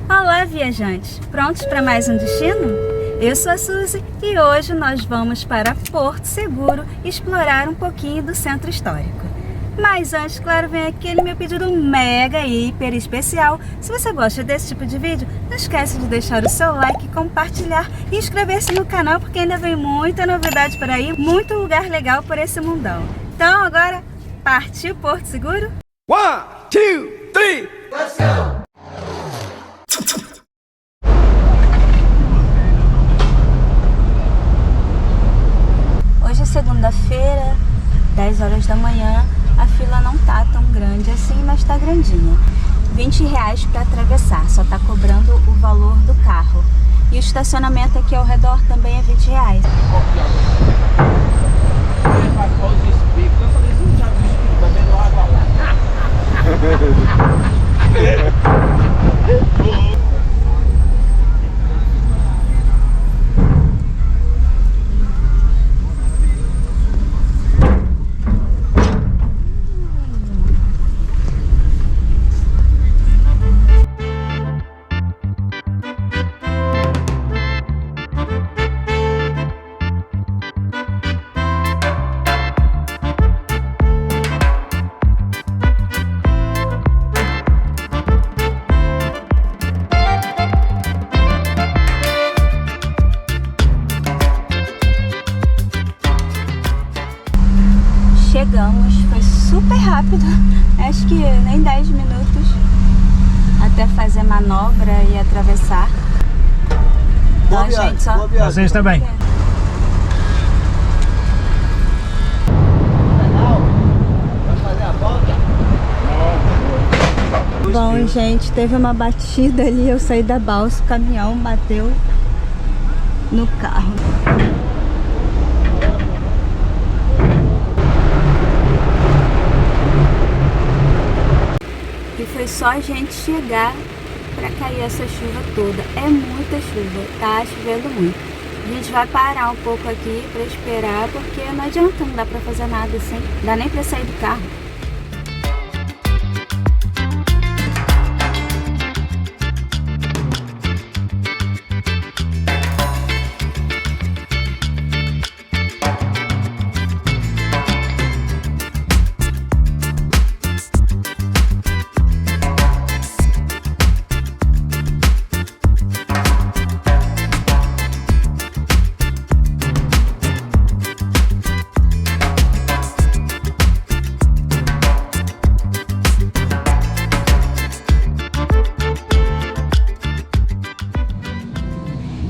Olá, viajantes! Prontos para mais um destino? Eu sou a Suzy e hoje nós vamos para Porto Seguro explorar um pouquinho do centro histórico. Mas antes, claro, vem aquele meu pedido mega hiper especial. Se você gosta desse tipo de vídeo, não esquece de deixar o seu like, compartilhar e inscrever-se no canal, porque ainda vem muita novidade por aí, muito lugar legal por esse mundão. Então agora, partiu Porto Seguro? 1, 2, 3, let's go! Hoje é segunda-feira, 10 horas da manhã. A fila não tá tão grande assim, mas tá grandinha. R$20 para atravessar, só tá cobrando o valor do carro. E o estacionamento aqui ao redor também é R$20. Chegamos, foi super rápido, acho que nem 10 minutos até fazer manobra e atravessar. Então a gente só... Vocês também. Bom, gente, teve uma batida ali, eu saí da balsa, o caminhão bateu no carro. E foi só a gente chegar pra cair essa chuva toda. É muita chuva, tá chovendo muito. A gente vai parar um pouco aqui pra esperar, porque não adianta, não dá pra fazer nada assim. Não dá nem pra sair do carro.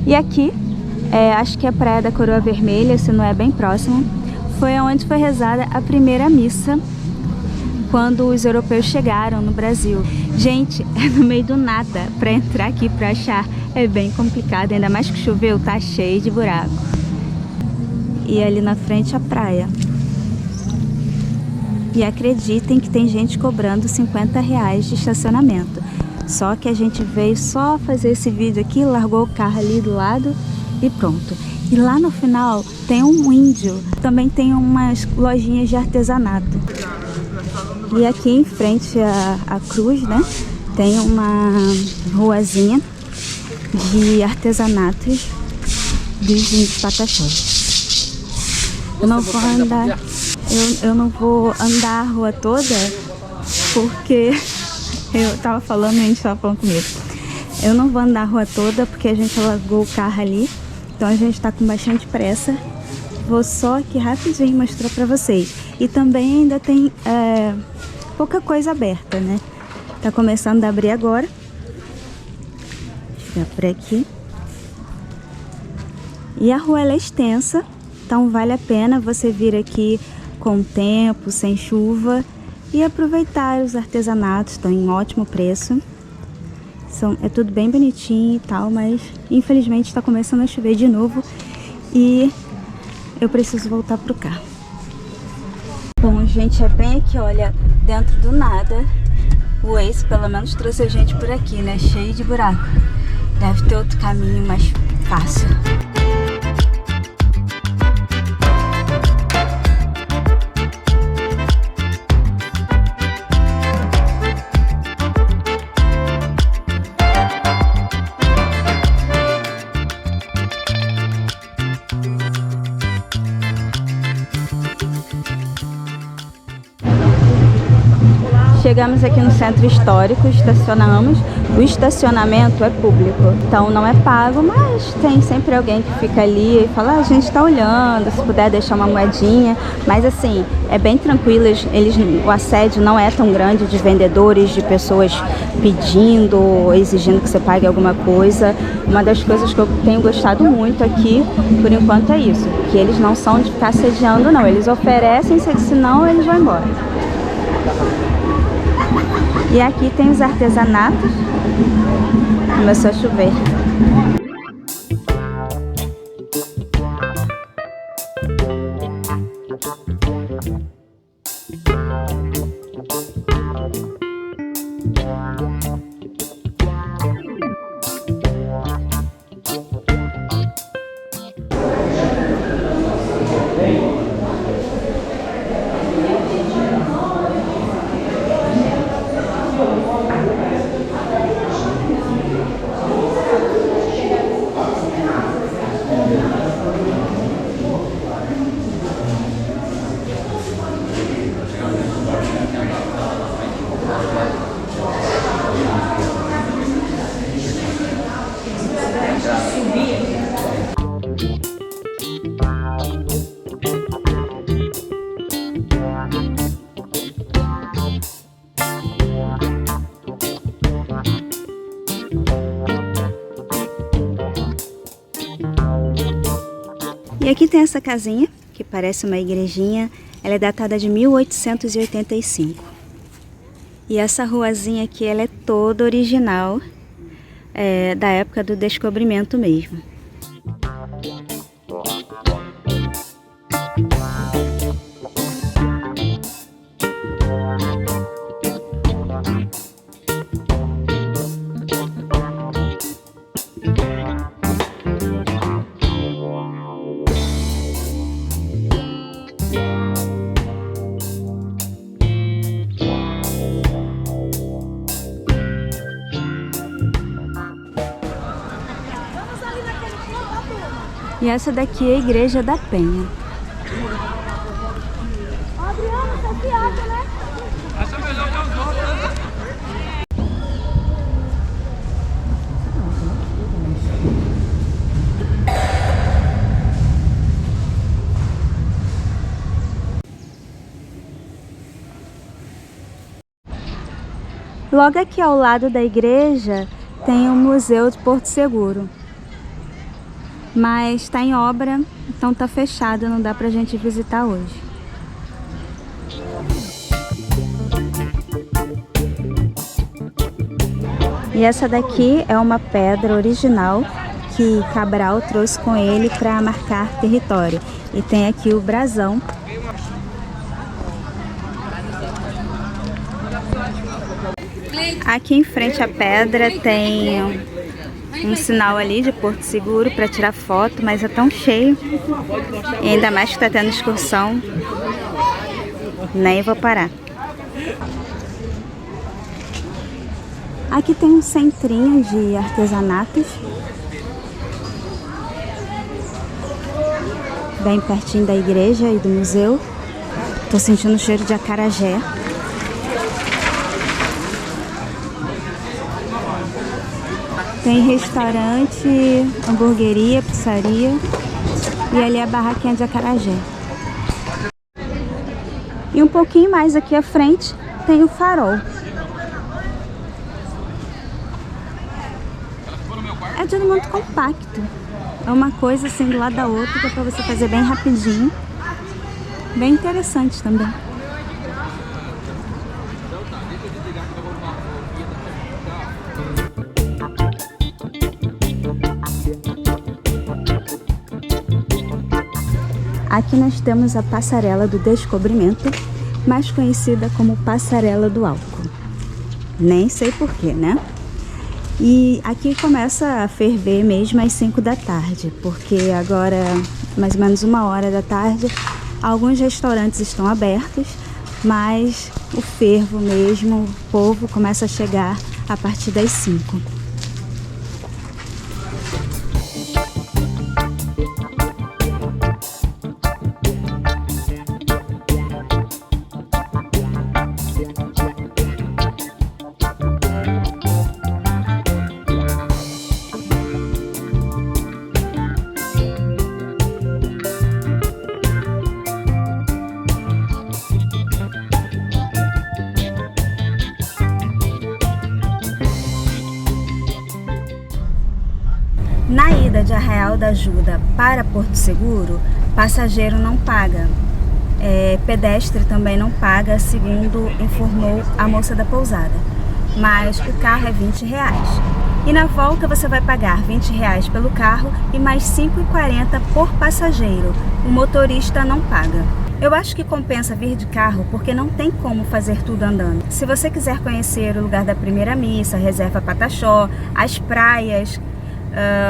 E aqui, acho que é a Praia da Coroa Vermelha, se não é bem próximo, foi onde foi rezada a primeira missa quando os europeus chegaram no Brasil. Gente, é no meio do nada, para entrar aqui, para achar, é bem complicado, ainda mais que choveu, tá cheio de buraco. E ali na frente a praia. E acreditem que tem gente cobrando R$50 de estacionamento. Só que a gente veio só fazer esse vídeo aqui, largou o carro ali do lado e pronto. E lá no final tem um índio, também tem umas lojinhas de artesanato. E aqui em frente à cruz, né, tem uma ruazinha de artesanatos dos índios Pataxós. Eu não vou andar, eu não vou andar a rua toda porque... Eu tava falando e a gente tava falando comigo. Eu não vou andar a rua toda porque a gente largou o carro ali. Então a gente tá com bastante pressa. Vou só aqui rapidinho mostrar pra vocês. E também ainda tem pouca coisa aberta, né? Tá começando a abrir agora. Deixa eu por aqui. E a rua ela é extensa. Então vale a pena você vir aqui com tempo, sem chuva. E aproveitar os artesanatos, estão em ótimo preço. É tudo bem bonitinho e tal, mas infelizmente está começando a chover de novo e eu preciso voltar pro carro. Bom, gente, é bem aqui, olha, dentro do nada. O Waze pelo menos trouxe a gente por aqui, né? Cheio de buraco. Deve ter outro caminho mais fácil. Chegamos aqui no centro histórico, estacionamos. O estacionamento é público, então não é pago, mas tem sempre alguém que fica ali e fala, a gente tá olhando, se puder deixar uma moedinha. Mas assim, é bem tranquilo, o assédio não é tão grande de vendedores, de pessoas pedindo ou exigindo que você pague alguma coisa. Uma das coisas que eu tenho gostado muito aqui, por enquanto, é isso, que eles não são de ficar assediando, não. Eles oferecem, senão eles vão embora. E aqui tem os artesanatos. Começou a chover. E aqui tem essa casinha, que parece uma igrejinha. Ela é datada de 1885. E essa ruazinha aqui, ela é toda original, da época do descobrimento mesmo. E essa daqui é a Igreja da Penha. Logo aqui ao lado da igreja tem o Museu de Porto Seguro. Mas está em obra, então está fechado, não dá pra gente visitar hoje. E essa daqui é uma pedra original que Cabral trouxe com ele para marcar território. E tem aqui o brasão. Aqui em frente à pedra tem um sinal ali de Porto Seguro para tirar foto, mas é tão cheio, e ainda mais que está tendo excursão, nem vou parar. Aqui tem um centrinho de artesanatos, bem pertinho da igreja e do museu. Tô sentindo o cheiro de acarajé. Tem restaurante, hamburgueria, pizzaria e ali a barraquinha de acarajé. E um pouquinho mais aqui à frente tem o farol. É tudo muito compacto. É uma coisa assim do lado da outra, que é pra você fazer bem rapidinho. Bem interessante também. Aqui nós temos a Passarela do Descobrimento, mais conhecida como Passarela do Álcool. Nem sei porquê, né? E aqui começa a ferver mesmo às 5 da tarde, porque agora, mais ou menos 1h da tarde, alguns restaurantes estão abertos, mas o fervo mesmo, o povo começa a chegar a partir das 5. Na ida de Arraial da Ajuda para Porto Seguro, passageiro não paga. Pedestre também não paga, segundo informou a moça da pousada. Mas o carro é R$20. E na volta você vai pagar R$20 pelo carro e mais R$5,40 por passageiro. O motorista não paga. Eu acho que compensa vir de carro porque não tem como fazer tudo andando. Se você quiser conhecer o lugar da primeira missa, a reserva Pataxó, as praias,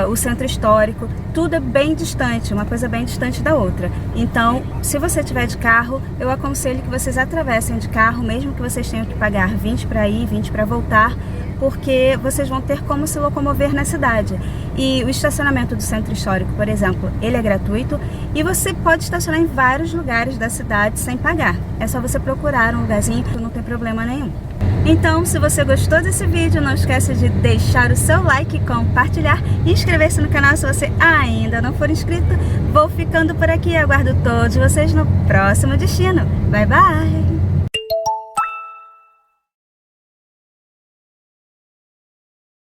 o centro histórico, tudo é bem distante, uma coisa bem distante da outra. Então, se você tiver de carro, eu aconselho que vocês atravessem de carro, mesmo que vocês tenham que pagar 20 para ir, 20 para voltar, porque vocês vão ter como se locomover na cidade. E o estacionamento do centro histórico, por exemplo, ele é gratuito e você pode estacionar em vários lugares da cidade sem pagar. É só você procurar um lugarzinho, não tem problema nenhum. Então, se você gostou desse vídeo, não esqueça de deixar o seu like, compartilhar e inscrever-se no canal se você ainda não for inscrito. Vou ficando por aqui e aguardo todos vocês no próximo destino. Bye, bye!